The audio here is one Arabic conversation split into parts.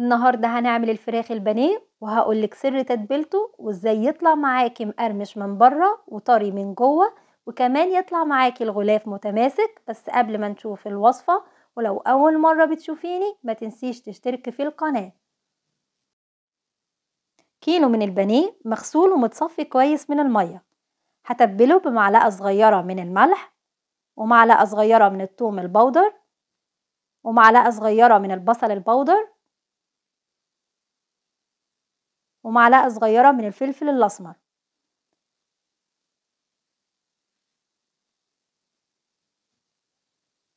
النهاردة هنعمل الفراخ البانيه وهقولك سر تتبيلته وازاي يطلع معاكي مقرمش من بره وطري من جوه، وكمان يطلع معاكي الغلاف متماسك. بس قبل ما نشوف الوصفة، ولو أول مرة بتشوفيني ما تنسيش تشتركي في القناة. كيلو من البانيه مغسول ومتصفي كويس من المية. هتبله بمعلقة صغيرة من الملح، ومعلقة صغيرة من الثوم البودر، ومعلقة صغيرة من البصل البودر، ومعلقة صغيرة من الفلفل الأسمر.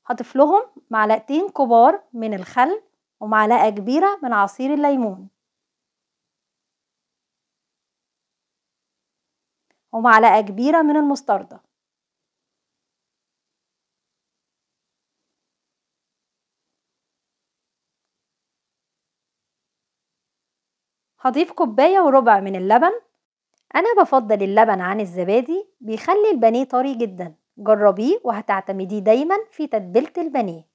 هضيف لهم معلقتين كبار من الخل ومعلقة كبيرة من عصير الليمون ومعلقة كبيرة من المستردة. هضيف كوباية وربع من اللبن. أنا بفضل اللبن عن الزبادي، بيخلي البانيه طري جدا. جربيه وهتعتمديه دايما في تتبيلة البانيه.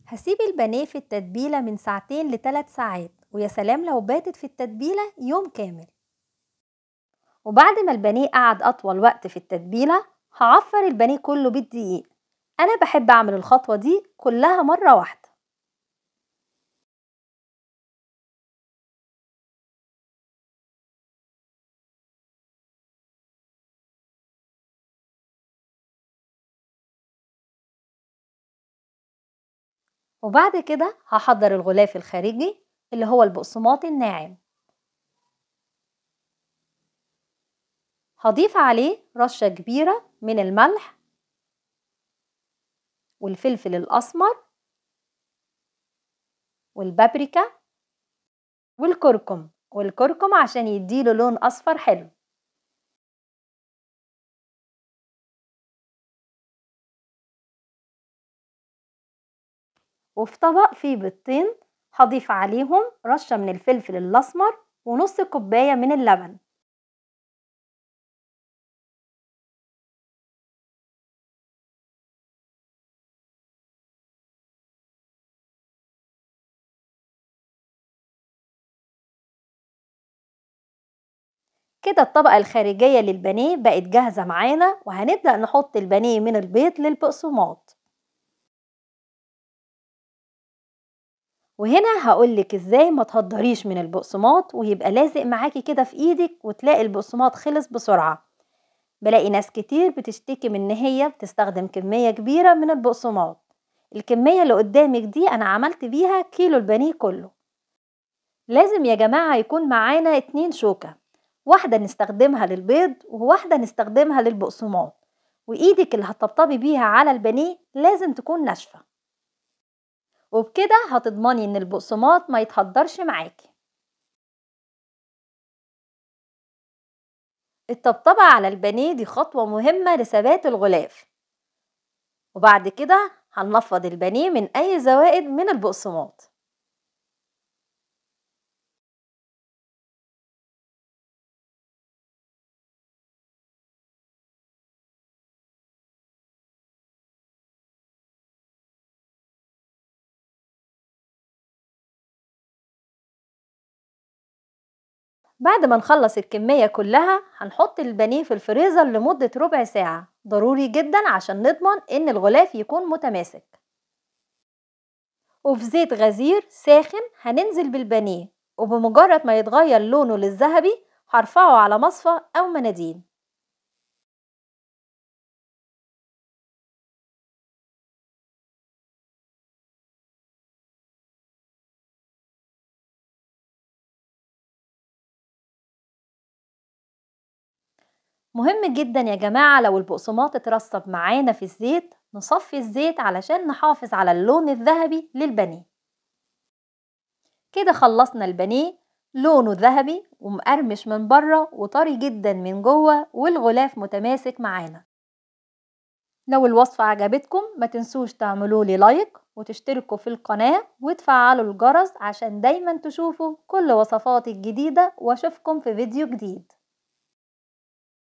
هسيب البانيه في التتبيلة من 2 ل3 ساعات، ويا سلام لو باتت في التتبيلة يوم كامل. وبعد ما البانيه قعد أطول وقت في التتبيلة، هعفر البانيه كله بالدقيق. أنا بحب أعمل الخطوة دي كلها مرة واحدة. وبعد كده هحضر الغلاف الخارجي اللي هو البقسماط الناعم. هضيف عليه رشة كبيرة من الملح والفلفل الأسمر والبابريكا والكركم عشان يديله لون أصفر حلو. وفي طبق فيه بيضتين هضيف عليهم رشة من الفلفل الأسمر ونص كوباية من اللبن. كده الطبقة الخارجية للبانيه بقت جاهزة معانا، وهنبدأ نحط البانيه من البيض للبقسماط. وهنا هقولك ازاي ما تهدريش من البقسماط ويبقى لازق معاكي كده في ايدك وتلاقي البقسماط خلص بسرعة. بلاقي ناس كتير بتشتكي من ان هي بتستخدم كمية كبيرة من البقسماط. الكمية اللي قدامك دي انا عملت بيها كيلو البانيه كله. لازم يا جماعة يكون معانا 2 شوكة، واحدة نستخدمها للبيض وواحدة نستخدمها للبقسماط. وايدك اللي هتطبطبي بيها على البانيه لازم تكون ناشفة، وبكده هتضمني ان البقسماط ما يتهدرش معاكي. الطبطبة على البانيه دي خطوة مهمة لثبات الغلاف. وبعد كده هننفض البانيه من اي زوائد من البقسماط. بعد ما نخلص الكمية كلها هنحط البانيه في الفريزر لمدة ربع ساعة، ضروري جدا عشان نضمن ان الغلاف يكون متماسك. وفي زيت غزير ساخن هننزل بالبانيه، وبمجرد ما يتغير لونه للذهبي هرفعه على مصفى او مناديل. مهم جدا يا جماعة لو البقسماط اترسب معانا في الزيت نصفي الزيت علشان نحافظ على اللون الذهبي للبانيه. كده خلصنا البانيه، لونه ذهبي ومقرمش من بره وطري جدا من جوه والغلاف متماسك معانا. لو الوصفة عجبتكم ما تنسوش تعملولي لايك وتشتركوا في القناة وتفعلوا الجرس عشان دايما تشوفوا كل وصفاتي الجديدة، واشوفكم في فيديو جديد.